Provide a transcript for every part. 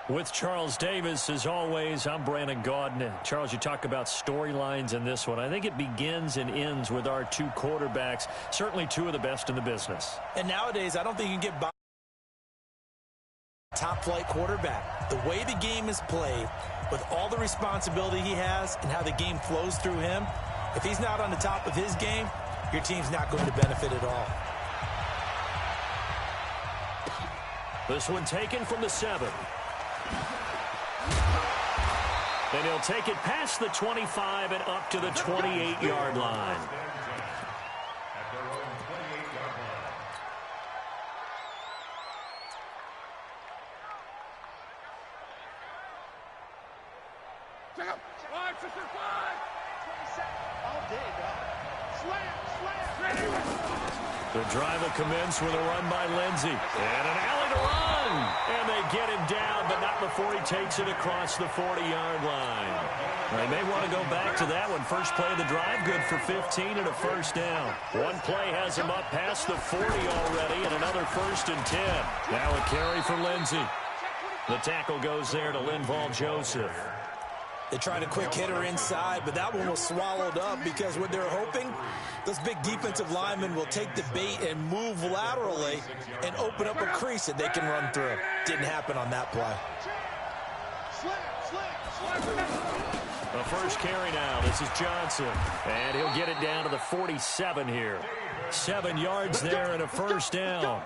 With Charles Davis, as always, I'm Brandon Gaudin. Charles, you talk about storylines in this one. I think it begins and ends with our two quarterbacks, certainly two of the best in the business. And nowadays, I don't think you can get by top-flight quarterback. The way the game is played, with all the responsibility he has and how the game flows through him, if he's not on the top of his game, your team's not going to benefit at all. This one taken from the 7. And he'll take it past the 25 and up to the 28-yard line. The drive will commence with a run by Lindsey. And an alley to run. And they get him down, but not before he takes it across the 40-yard line. They may want to go back to that one. First play of the drive, good for 15 and a first down. One play has him up past the 40 already, and another 1st and 10. Now a carry for Lindsey. The tackle goes there to Linval Joseph. They tried a quick hitter inside, but that one was swallowed up because what they're hoping, those big defensive linemen will take the bait and move laterally and open up a crease that they can run through. Didn't happen on that play. The first carry now. This is Johnson. And he'll get it down to the 47 here. 7 yards there and a first down.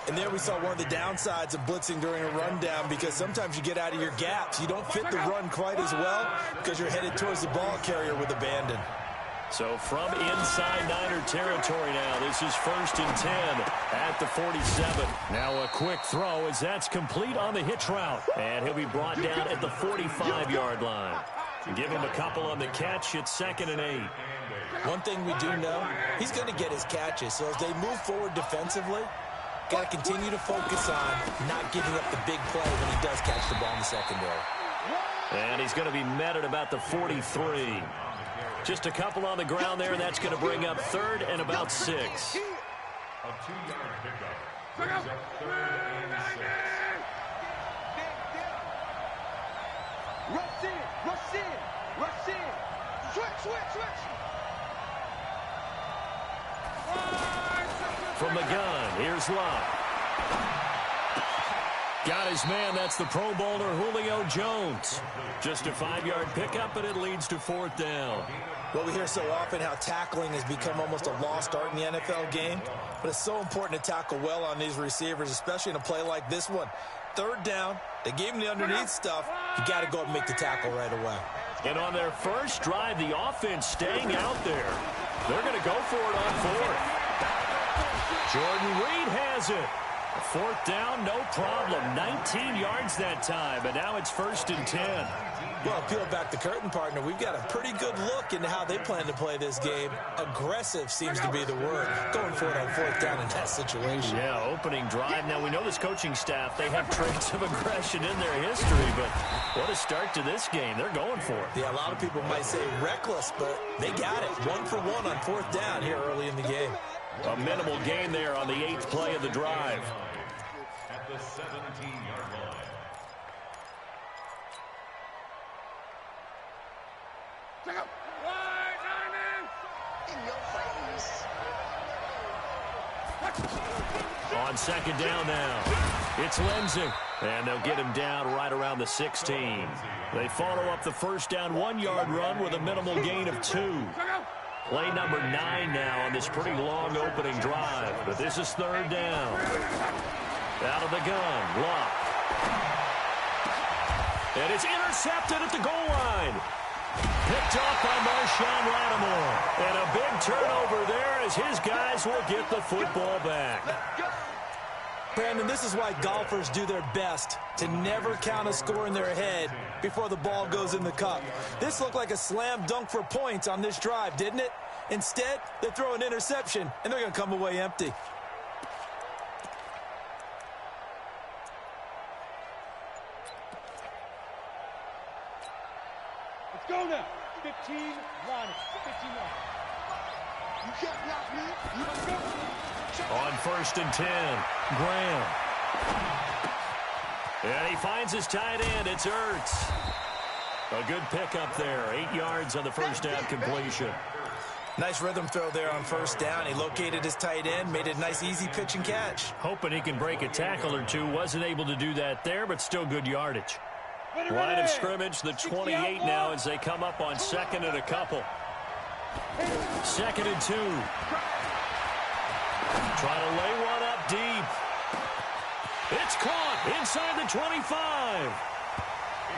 And there we saw one of the downsides of blitzing during a rundown, because sometimes you get out of your gaps. You don't fit the run quite as well because you're headed towards the ball carrier with abandon. So from inside Niner territory now, this is 1st and 10 at the 47. Now a quick throw as that's complete on the hitch route. And he'll be brought down at the 45-yard line. Give him a couple on the catch. It's 2nd and 8. One thing we do know, he's going to get his catches. So as they move forward defensively, got to continue to focus on not giving up the big play when he does catch the ball in the secondary. And he's going to be met at about the 43. Just a couple on the ground there, and that's going to bring up 3rd and about 6. A 2-yard pickup. 3rd and 6. Rush in, rush in, rush in. Switch. From the gun, here's Love. Got his man, that's the Pro Bowler Julio Jones. Just a 5-yard pickup, and it leads to 4th down. Well, we hear so often how tackling has become almost a lost art in the NFL game, but it's so important to tackle well on these receivers, especially in a play like this one. 3rd down, they gave him the underneath stuff. You got to go and make the tackle right away. And on their first drive, the offense staying out there. They're going to go for it on 4th. Jordan Reed has it. 4th down, no problem. 19 yards that time, but now it's 1st and 10. Well, peel back the curtain, partner. We've got a pretty good look into how they plan to play this game. Aggressive seems to be the word. Going for it on 4th down in that situation. Yeah, opening drive. Now, we know this coaching staff, they have traits of aggression in their history, but what a start to this game. They're going for it. Yeah, a lot of people might say reckless, but they got it. 1 for 1 on 4th down here early in the game. A minimal gain there on the 8th play of the drive. At the 17-yard line. On 2nd down now, it's Lindsey. And they'll get him down right around the 16. They follow up the first down 1-yard run with a minimal gain of 2. Play number 9 now on this pretty long opening drive. But this is 3rd down. Out of the gun, Luck. And it's intercepted at the goal line. Picked off by Marshawn Lattimore. And a big turnover there as his guys will get the football back. Brandon, this is why golfers do their best to never count a score in their head before the ball goes in the cup. This looked like a slam dunk for points on this drive, didn't it? Instead, they throw an interception, and they're going to come away empty. Let's go now. 15 line. 15 line. You can't block me. You don't go. On 1st and 10, Graham. And he finds his tight end. It's Ertz. A good pickup there. 8 yards on the first down completion. Nice rhythm throw there on first down. He located his tight end, made it a nice, easy pitch and catch. Hoping he can break a tackle or two. Wasn't able to do that there, but still good yardage. Line of scrimmage, the 28 now as they come up on second and a couple. 2nd and 2. Trying to lay one up deep. It's caught inside the 25.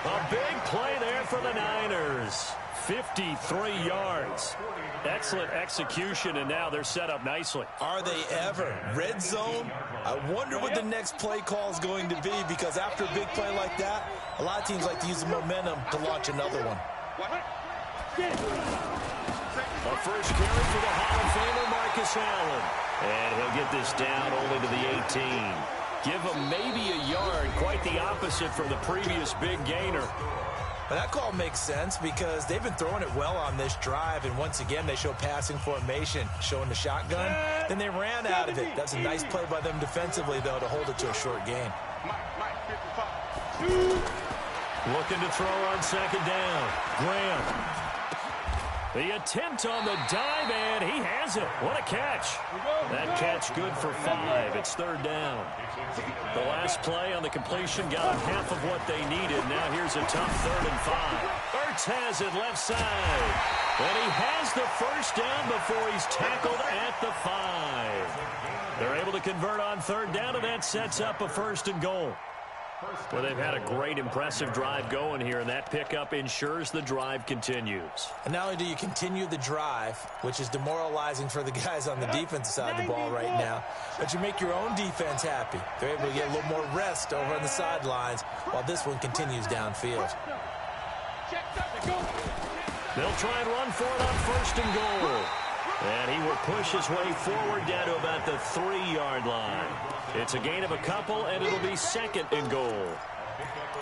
A big play there for the Niners. 53 yards. Excellent execution, and now they're set up nicely. Are they ever? Red zone? I wonder what the next play call is going to be, because after a big play like that, a lot of teams like to use the momentum to launch another one. A first carry for the Hall of Famer Marcus Allen. And he'll get this down only to the 18. Give him maybe a yard, quite the opposite from the previous big gainer. But that call makes sense because they've been throwing it well on this drive, and once again they show passing formation, showing the shotgun. Then they ran out of it. That's a nice play by them defensively, though, to hold it to a short gain. Looking to throw on 2nd down. Graham. The attempt on the dive, and he has it. What a catch. That catch good for 5. It's 3rd down. The last play on the completion got them half of what they needed. Now here's a tough 3rd and 5. Ertz has it left side. And he has the first down before he's tackled at the 5. They're able to convert on 3rd down, and that sets up a 1st and goal. Well, they've had a great, impressive drive going here, and that pickup ensures the drive continues. And not only do you continue the drive, which is demoralizing for the guys on the defensive side of the ball right now, but you make your own defense happy. They're able to get a little more rest over on the sidelines while this one continues downfield. They'll try and run for it on 1st and goal. And he will push his way forward down to about the 3-yard line. It's a gain of a couple, and it'll be 2nd and goal.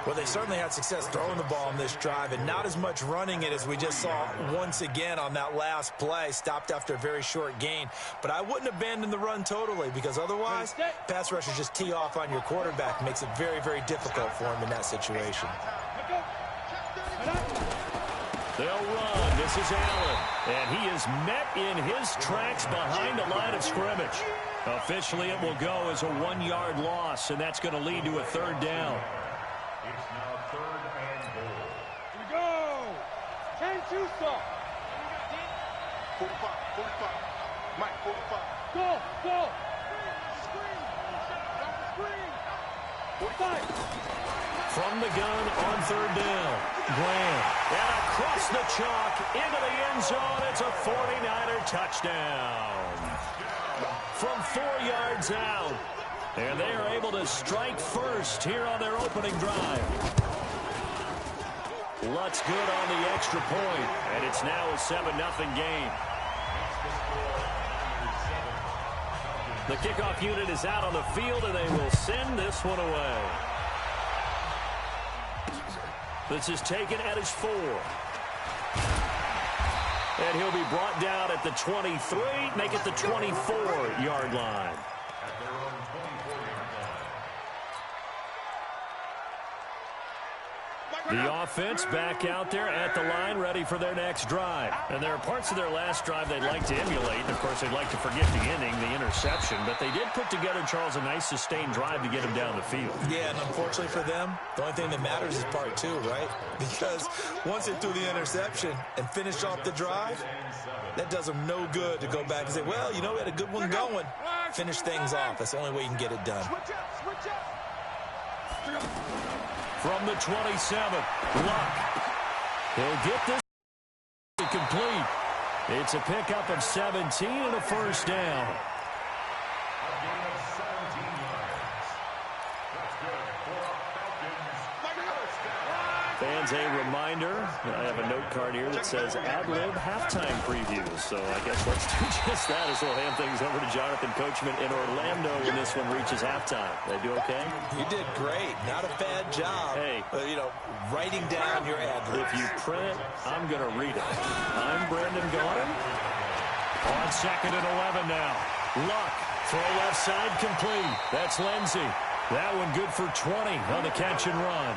Well, they certainly had success throwing the ball on this drive, and not as much running it as we just saw once again on that last play. Stopped after a very short gain. But I wouldn't abandon the run totally, because otherwise, pass rushers just tee off on your quarterback. Makes it very, very difficult for him in that situation. They'll run. This is Allen. And he is met in his tracks behind the line of scrimmage. Officially, it will go as a 1-yard loss, and that's going to lead to a 3rd down. It's now 3rd and goal. Here we go. 10-2 stop. 45. Mike, 45. Go. Screen. 45. From the gun on 3rd down. Graham. And across the chalk into the end zone. It's a 49er touchdown. From 4 yards out. And they are able to strike first here on their opening drive. Lutz good on the extra point. And it's now a 7-0 game. The kickoff unit is out on the field, and they will send this one away. This is taken at his 4. And he'll be brought down at the 23, make it the 24-yard line. At their own 24-yard line. The offense back out there at the line, ready for their next drive. And there are parts of their last drive they'd like to emulate. And, of course, they'd like to forget the inning, the interception. But they did put together, Charles, a nice sustained drive to get him down the field. Yeah, and unfortunately for them, the only thing that matters is part 2, right? Because once they threw the interception and finished off the drive, that does them no good to go back and say, well, you know, we had a good one going. Finish things off. That's the only way you can get it done. From the 27, Luck. He'll get this complete. It's a pickup of 17 and a first down. A gain of 17 yards. That's good for a Falcons first down. Fans, a reminder, I have a note card here that says ad-lib halftime previews. So I guess let's do just that as we'll hand things over to Jonathan Coachman in Orlando when this one reaches halftime. Did I do okay? You did great. Not a bad job. Hey. Writing down your ad-libs. If you print it, I'm going to read it. I'm Brendan Gaudin. On 2nd and 11 now. Luck. Throw left side complete. That's Lindsey. That one good for 20 on the catch and run.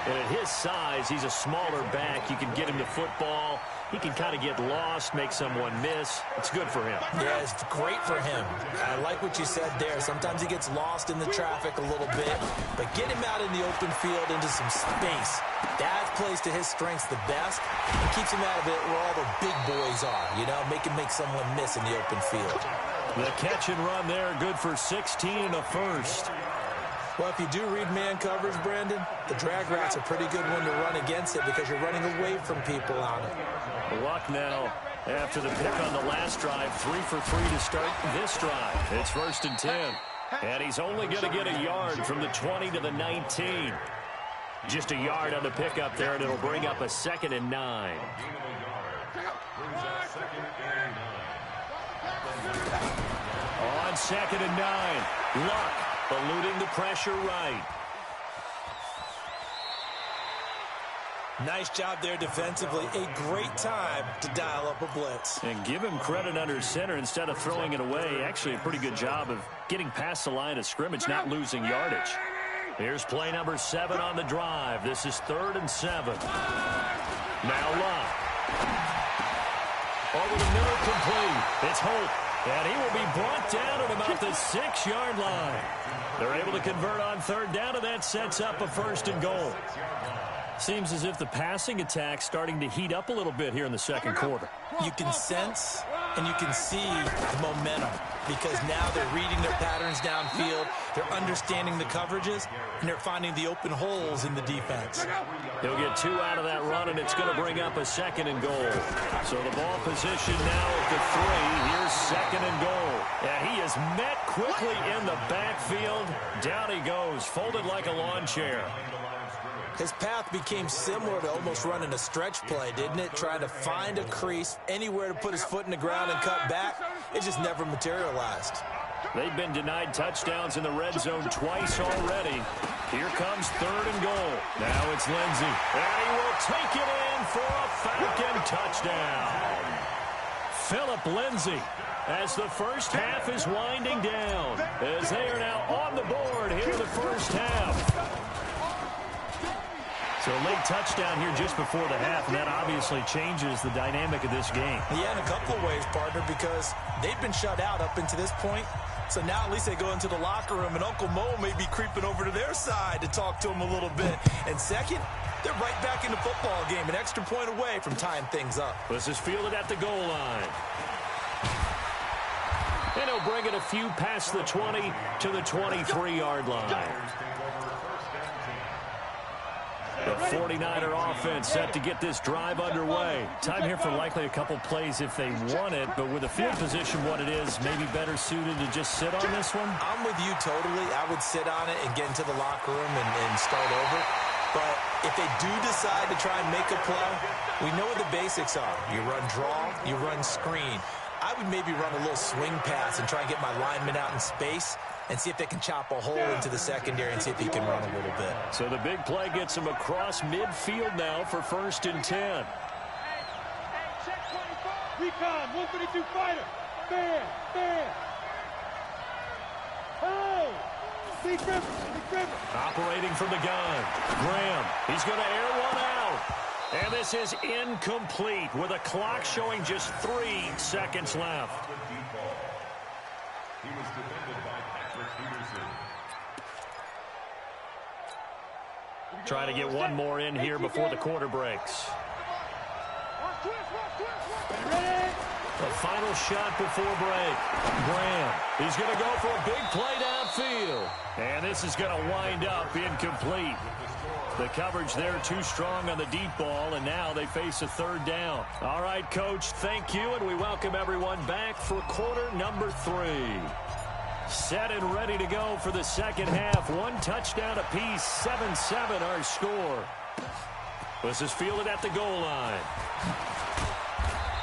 And at his size, he's a smaller back. You can get him to football. He can kind of get lost, make someone miss. It's good for him. Yeah, it's great for him. I like what you said there. Sometimes he gets lost in the traffic a little bit, but get him out in the open field into some space. That plays to his strengths the best and keeps him out of it where all the big boys are, you know, make someone miss in the open field. The catch and run there, good for 16 and a first. Well, if you do read man coverage, Brandon, the drag route's a pretty good one to run against it because you're running away from people on it. Luck now after the pick on the last drive, 3 for 3 to start this drive. It's 1st and 10. And he's only going to get a yard from the 20 to the 19. Just a yard on the pickup there, and it'll bring up a 2nd and 9. On 2nd and 9, Luck eluding the pressure right. Nice job there defensively. A great time to dial up a blitz. And give him credit under center instead of throwing it away. Actually a pretty good job of getting past the line of scrimmage, not losing yardage. Here's play number 7 on the drive. This is 3rd and 7. Now Luck. Over the middle, complete. It's Hope. And he will be brought down at about the 6-yard line. They're able to convert on 3rd down, and that sets up a 1st and goal. Seems as if the passing attack's starting to heat up a little bit here in the 2nd quarter. You can sense and you can see the momentum because now they're reading their patterns downfield, they're understanding the coverages, and they're finding the open holes in the defense. He'll get 2 out of that run, and it's going to bring up a 2nd and goal. So the ball position now at the 3. Here's 2nd and goal. And he is met quickly in the backfield. Down he goes, folded like a lawn chair. His path became similar to almost running a stretch play, didn't it? Trying to find a crease, anywhere to put his foot in the ground and cut back. It just never materialized. They've been denied touchdowns in the red zone twice already. Here comes 3rd and goal. Now it's Lindsey. And he will take it in for a Falcon touchdown. Phillip Lindsey, as the first half is winding down, as they are now on the board here in the first half. So a late touchdown here just before the half, and that obviously changes the dynamic of this game. Yeah, in a couple of ways, partner, because they've been shut out up until this point. So now at least they go into the locker room, and Uncle Mo may be creeping over to their side to talk to him a little bit. And second, they're right back in the football game, an extra point away from tying things up. This is fielded at the goal line. And he'll bring it a few past the 20 to the 23-yard line. The 49er offense set to get this drive underway. Time here for likely a couple plays if they want it, but with the field position what it is, maybe better suited to just sit on this one? I'm with you totally. I would sit on it and get into the locker room and start over. But if they do decide to try and make a play, we know what the basics are. You run draw, you run screen. I would maybe run a little swing pass and try and get my lineman out in space and see if they can chop a hole into the secondary and see if he can run a little bit. So the big play gets him across midfield now for 1st and 10. Recon, 132 fighter. Bam, bam. Hey! Big river. Operating from the gun. Graham, he's going to air one out. And this is incomplete with a clock showing just 3 seconds left. He was defended by Patrick Peterson. Trying to get one more in here before the quarter breaks. The final shot before break. Graham, he's going to go for a big play downfield. And this is going to wind up incomplete. The coverage there too strong on the deep ball, and now they face a 3rd down. All right, Coach, thank you, and we welcome everyone back for quarter number 3. Set and ready to go for the 2nd half. 1 touchdown apiece, 7-7 our score. This is fielded at the goal line.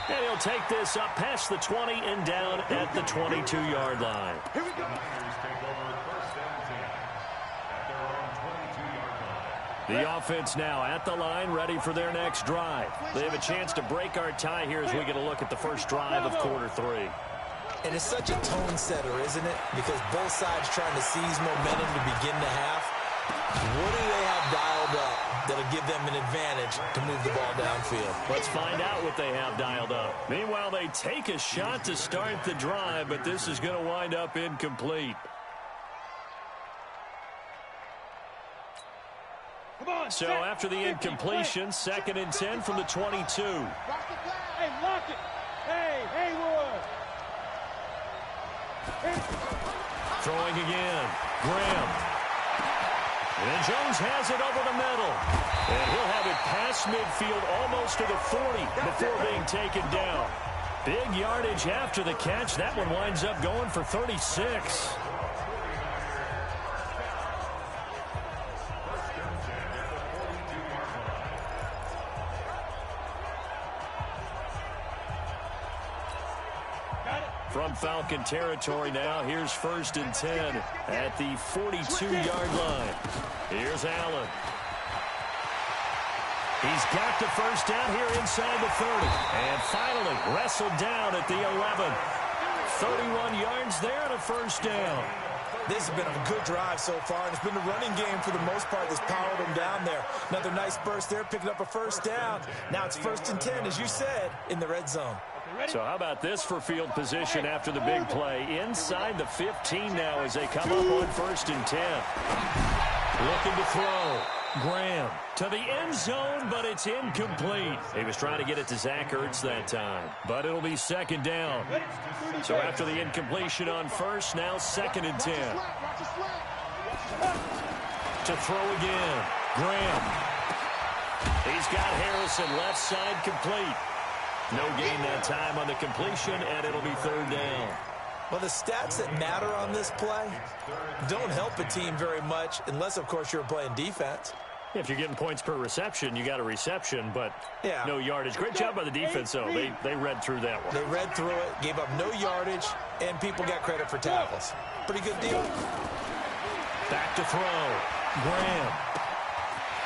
And he'll take this up past the 20 and down at the 22-yard line. Here we go. Take over 1st and 10 at their own 22-yard line. The offense now at the line, ready for their next drive. They have a chance to break our tie here as we get a look at the first drive of quarter 3. And it's such a tone setter, isn't it? Because both sides trying to seize momentum to begin the half. What do they have dialed up that'll give them an advantage to move the ball downfield? Let's find out what they have dialed up. Meanwhile, they take a shot to start the drive, but this is going to wind up incomplete. So after the incompletion, 2nd and 10 from the 22. Hey, lock it. Hey, Haywood. Throwing again. Graham. And Jones has it over the middle. And he'll have it past midfield almost to the 40 before being taken down. Big yardage after the catch. That one winds up going for 36. From Falcon territory now, here's 1st and 10 at the 42-yard line. Here's Allen. He's got the first down here inside the 30. And finally wrestled down at the 11. 31 yards there and a first down. This has been a good drive so far, and it's been the running game for the most part that's powered them down there. Another nice burst there, picking up a first down. Now it's 1st and 10, as you said, in the red zone. So how about this for field position after the big play? Inside the 15 now as they come up on 1st and 10. Looking to throw. Graham to the end zone, but it's incomplete. He was trying to get it to Zach Ertz that time, but it'll be 2nd down. So after the incompletion on 1st, now 2nd and 10. To throw again. Graham. He's got Harrison left side complete. No gain that time on the completion, and it'll be 3rd down. Well, the stats that matter on this play don't help a team very much unless, of course, you're playing defense. If you're getting points per reception, you got a reception, but yeah, no yardage. Great job by the defense, though. They read through that one. They read through it, gave up no yardage, and people got credit for tackles. Pretty good deal. Back to throw. Graham.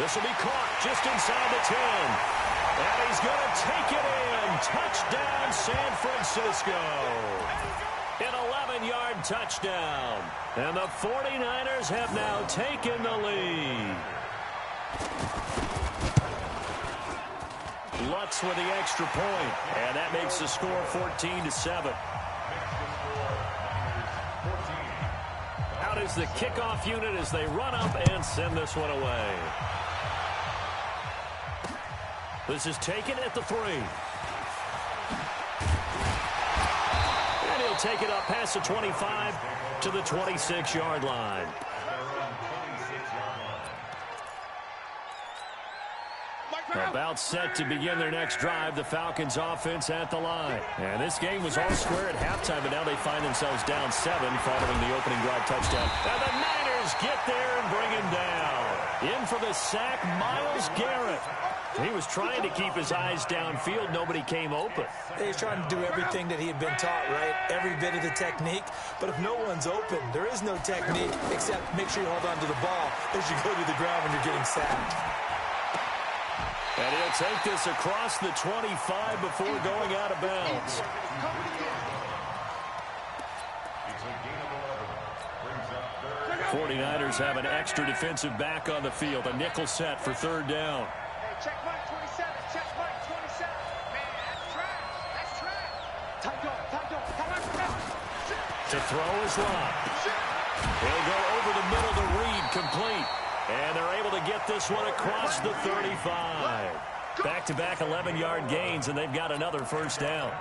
This will be caught just inside the 10. And he's going to take it in. Touchdown, San Francisco. An 11-yard touchdown. And the 49ers have now taken the lead. Lutz with the extra point. And that makes the score 14-7. Out is the kickoff unit as they run up and send this one away. This is taken at the 3. And he'll take it up past the 25 to the 26-yard line. About set to begin their next drive, the Falcons offense at the line. And this game was all square at halftime, but now they find themselves down 7 following the opening drive touchdown. And the Niners get there and bring him down. In for the sack, Myles Garrett. He was trying to keep his eyes downfield. Nobody came open. He's trying to do everything that he had been taught, right? Every bit of the technique. But if no one's open, there is no technique except make sure you hold on to the ball as you go to the ground when you're getting sacked. And he'll take this across the 25 before going out of bounds. 49ers have an extra defensive back on the field. A nickel set for 3rd down. Check Mike 27. Check Mike 27. Man, that's trash. That's trash. Tight dog. To throw is locked. He'll go over the middle to Reed, complete. And they're able to get this one across the 35. Back-to-back 11-yard gains, and they've got another first down.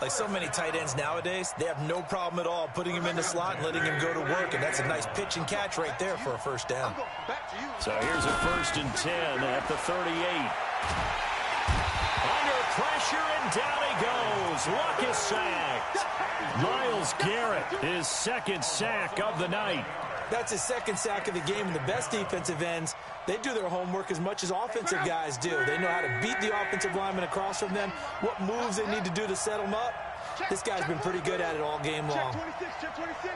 Like so many tight ends nowadays, they have no problem at all putting him in the slot and letting him go to work. And that's a nice pitch and catch right there for a first down. So here's a 1st and 10 at the 38. Under pressure, and down he goes. Luck is sacked. Myles Garrett, his 2nd sack of the night. That's his 2nd sack of the game, and the best defensive ends, they do their homework as much as offensive guys do. They know how to beat the offensive lineman across from them, what moves they need to do to set them up. This guy's been pretty good at it all game long. Check 26.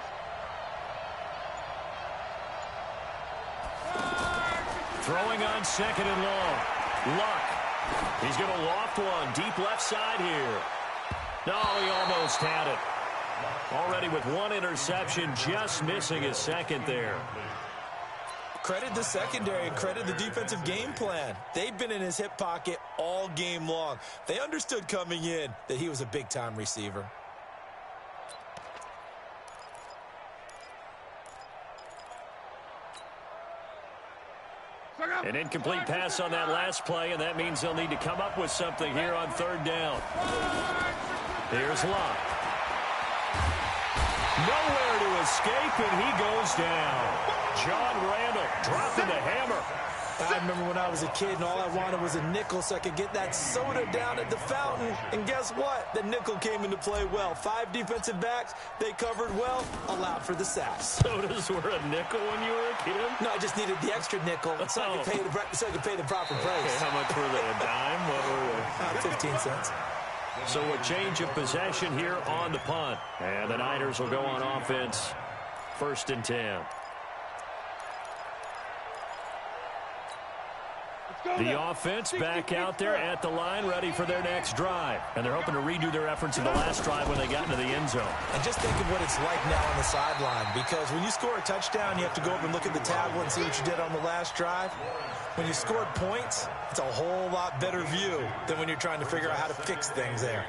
Throwing on 2nd and long. Luck. He's going to loft one deep left side here. No, he almost had it. Already with one interception, just missing his second there. Credit the secondary and credit the defensive game plan. They've been in his hip pocket all game long. They understood coming in that he was a big-time receiver. An incomplete pass on that last play, and that means they'll need to come up with something here on third down. Here's Luck. Nowhere to escape, and he goes down. John Randall dropping the hammer. I remember when I was a kid and all I wanted was a nickel so I could get that soda down at the fountain. And guess what? The nickel came into play well. 5 defensive backs, they covered well, allowed for the sacks. Sodas were a nickel when you were a kid? No, I just needed the extra nickel so I could pay the proper price. Okay, how much were they? A dime? What were they? 15 cents. So a change of possession here on the punt. And the Niners will go on offense. 1st and 10. The offense back out there at the line, ready for their next drive. And they're hoping to redo their efforts in the last drive when they got into the end zone. And just think of what it's like now on the sideline, because when you score a touchdown, you have to go over and look at the tablet and see what you did on the last drive. When you scored points, it's a whole lot better view than when you're trying to figure out how to fix things there.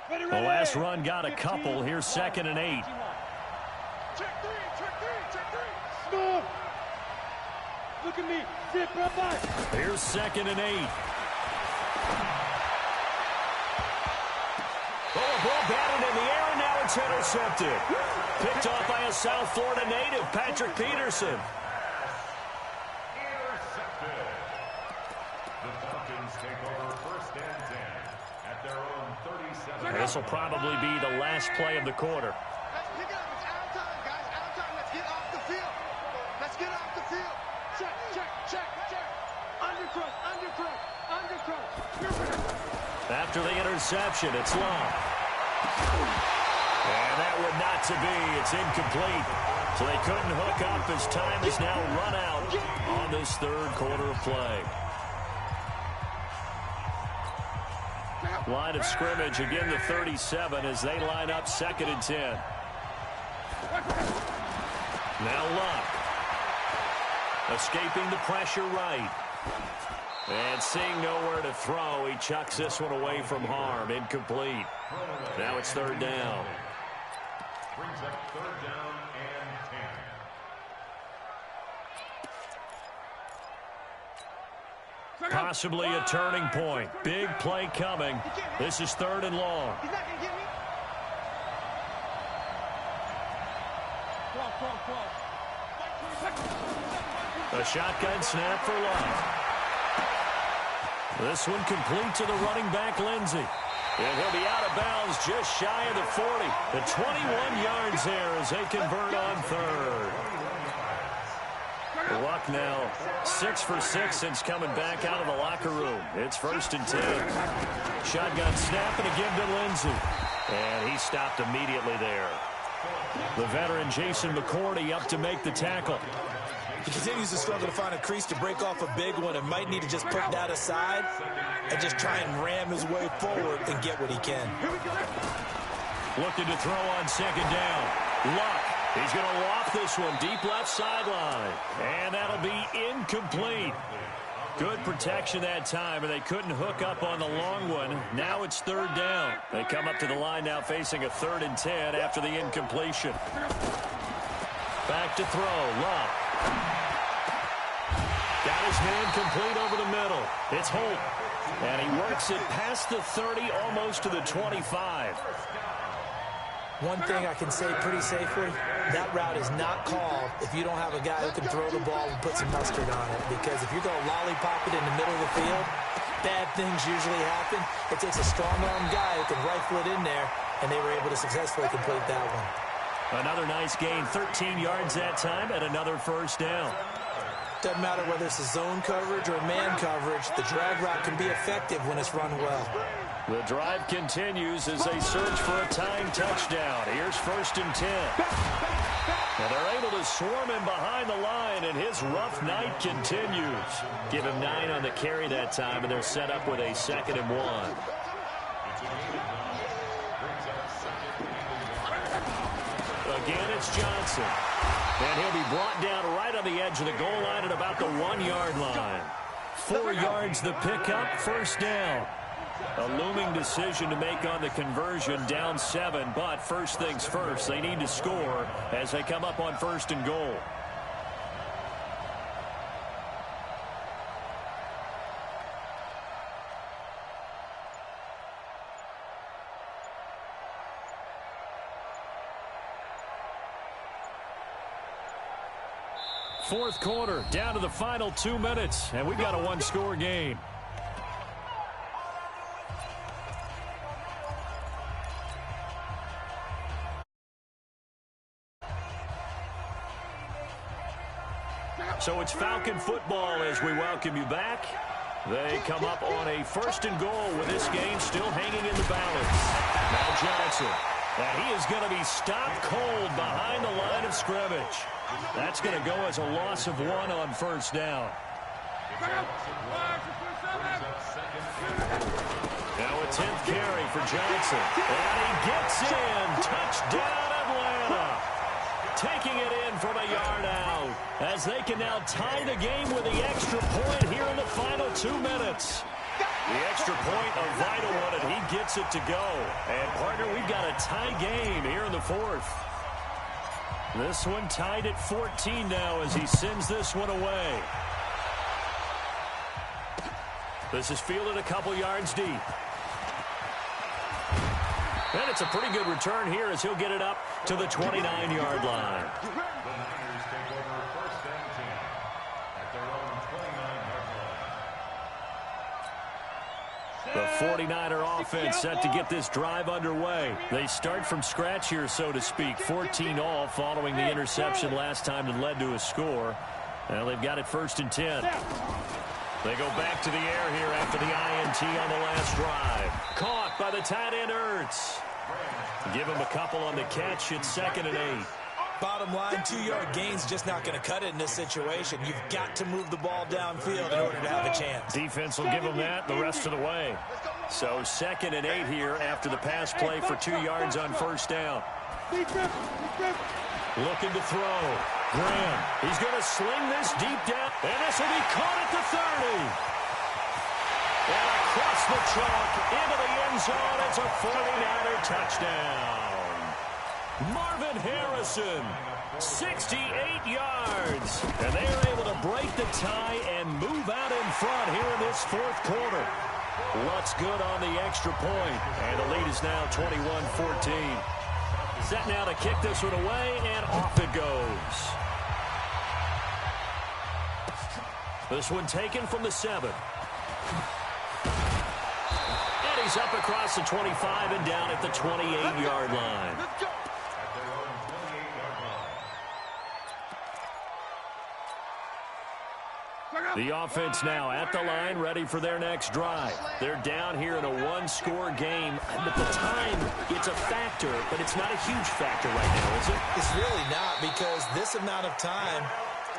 The last run got a couple. Here's 2nd and 8. Check three. Score. Look at me. Zip right by. Here's 2nd and 8. Oh, a ball batted in the air, and now it's intercepted. Picked off by a South Florida native, Patrick Peterson. Intercepted. The Falcons take over 1st and 10 at their own 37. This will probably be the last play of the quarter. Let's pick it up. It's out of time, guys. Out of time. Let's get off the field. Let's get off the field. Check. Undercross. After the interception, it's long. And that would not to be. It's incomplete. So they couldn't hook up as time is now run out on this 3rd quarter of play. Line of scrimmage, again the 37 as they line up 2nd and 10. Now Luck. Escaping the pressure right. And seeing nowhere to throw, he chucks this one away from harm. Incomplete. Now it's 3rd down. Brings up 3rd down and 10. Possibly a turning point. Big play coming. This is 3rd and long. He's not going to get me. A shotgun snap for Luck. This one complete to the running back, Lindsey. And he'll be out of bounds just shy of the 40. The 21 yards there as they convert on 3rd. Luck now 6 for 6 since coming back out of the locker room. It's 1st and 10. Shotgun snap and a give to Lindsey. And he stopped immediately there. The veteran Jason McCourty up to make the tackle. He continues to struggle to find a crease to break off a big one and might need to just put that aside and just try and ram his way forward and get what he can. Looking to throw on 2nd down. Luck. He's going to loft this one deep left sideline. And that'll be incomplete. Good protection that time, and they couldn't hook up on the long one. Now it's 3rd down. They come up to the line now facing a 3rd and 10 after the incompletion. Back to throw. Luck. Got his man complete over the middle. It's Holt. And he works it past the 30, almost to the 25. One thing I can say pretty safely, that route is not called if you don't have a guy who can throw the ball and put some mustard on it. Because if you're going to lollipop it in the middle of the field, bad things usually happen. It takes a strong-arm guy who can rifle it in there, and they were able to successfully complete that one. Another nice gain, 13 yards that time, and another 1st down. Doesn't matter whether it's a zone coverage or man coverage, the drag route can be effective when it's run well. The drive continues as they search for a tying touchdown. Here's 1st and 10. And they're able to swarm him behind the line, and his rough night continues. Give him 9 on the carry that time, and they're set up with a 2nd and 1. Again, it's Johnson. And he'll be brought down right on the edge of the goal line at about the 1-yard line. 4 yards the pickup, first down. A looming decision to make on the conversion, down 7. But first things first, they need to score as they come up on 1st and goal. Fourth quarter, down to the final 2 minutes, and we've got a one-score game. So it's Falcon football as we welcome you back. They come up on a 1st and goal with this game still hanging in the balance. Now Johnson. And he is going to be stopped cold behind the line of scrimmage. That's going to go as a loss of 1 on 1st down. Now a 10th carry for Johnson. And he gets in. Touchdown, Atlanta. Taking it in from a yard out. As they can now tie the game with the extra point here in the final 2 minutes. The extra point, a vital one, and he gets it to go. And, partner, we've got a tie game here in the 4th. This one tied at 14 now as he sends this one away. This is fielded a couple yards deep. And it's a pretty good return here as he'll get it up to the 29-yard line. The 49er offense set to get this drive underway. They start from scratch here, so to speak. 14 all following the interception last time that led to a score. Well, they've got it 1st and 10. They go back to the air here after the INT on the last drive. Caught by the tight end, Ertz. Give him a couple on the catch. It's 2nd and 8. Bottom line, 2-yard gain's just not going to cut it in this situation. You've got to move the ball downfield in order to have a chance. Defense will give them that the rest of the way. So 2nd and 8 here after the pass play for 2 yards on 1st down. Looking to throw. Graham, he's going to sling this deep down, and this will be caught at the 30. And across the chalk into the end zone, it's a 49er touchdown. Marvin Harrison, 68 yards. And they are able to break the tie and move out in front here in this 4th quarter. Lutz good on the extra point, and the lead is now 21-14. Set now to kick this one away, and off it goes. This one taken from the 7. And he's up across the 25 and down at the 28-yard line. The offense now at the line, ready for their next drive. They're down here in a one-score game. But the time, it's a factor, but it's not a huge factor right now, is it? It's really not, because this amount of time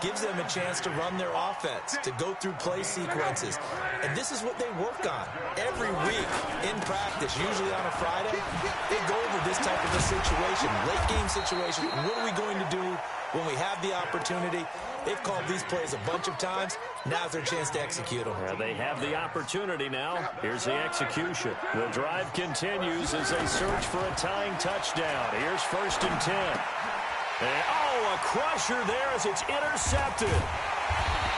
gives them a chance to run their offense, to go through play sequences. And this is what they work on every week in practice, usually on a Friday. They go over this type of a situation, late-game situation. What are we going to do when we have the opportunity? They've called these plays a bunch of times. Now's their chance to execute them. Well, they have the opportunity now. Here's the execution. The drive continues as they search for a tying touchdown. Here's 1st and 10. And, oh, a crusher there as it's intercepted.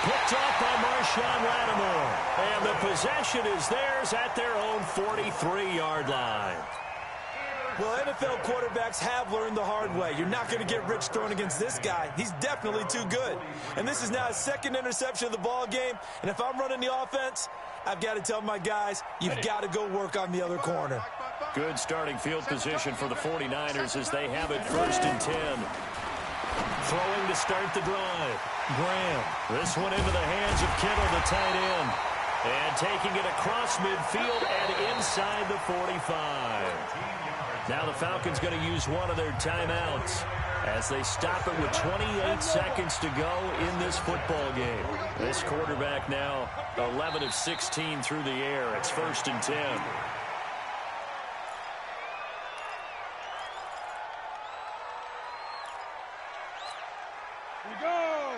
Picked off by Marshawn Lattimore. And the possession is theirs at their own 43-yard line. Well, NFL quarterbacks have learned the hard way. You're not going to get rich throwing against this guy. He's definitely too good. And this is now his 2nd interception of the ball game. And if I'm running the offense, I've got to tell my guys, you've got to go work on the other corner. Good starting field position for the 49ers as they have it 1st and 10. Throwing to start the drive. Graham. This one into the hands of Kittle, the tight end. And taking it across midfield and inside the 45. Now the Falcons going to use one of their timeouts as they stop it with 28 seconds to go in this football game. This quarterback now 11 of 16 through the air. It's 1st and 10. We go.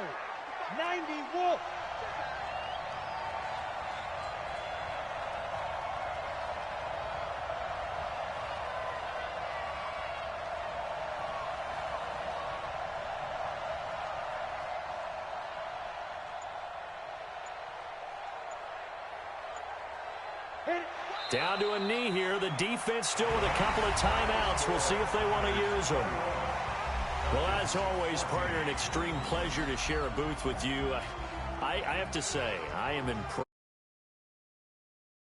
90 Wolf. Down to a knee here. The defense still with a couple of timeouts. We'll see if they want to use them. Well, as always, partner, an extreme pleasure to share a booth with you. I have to say, I am impressed.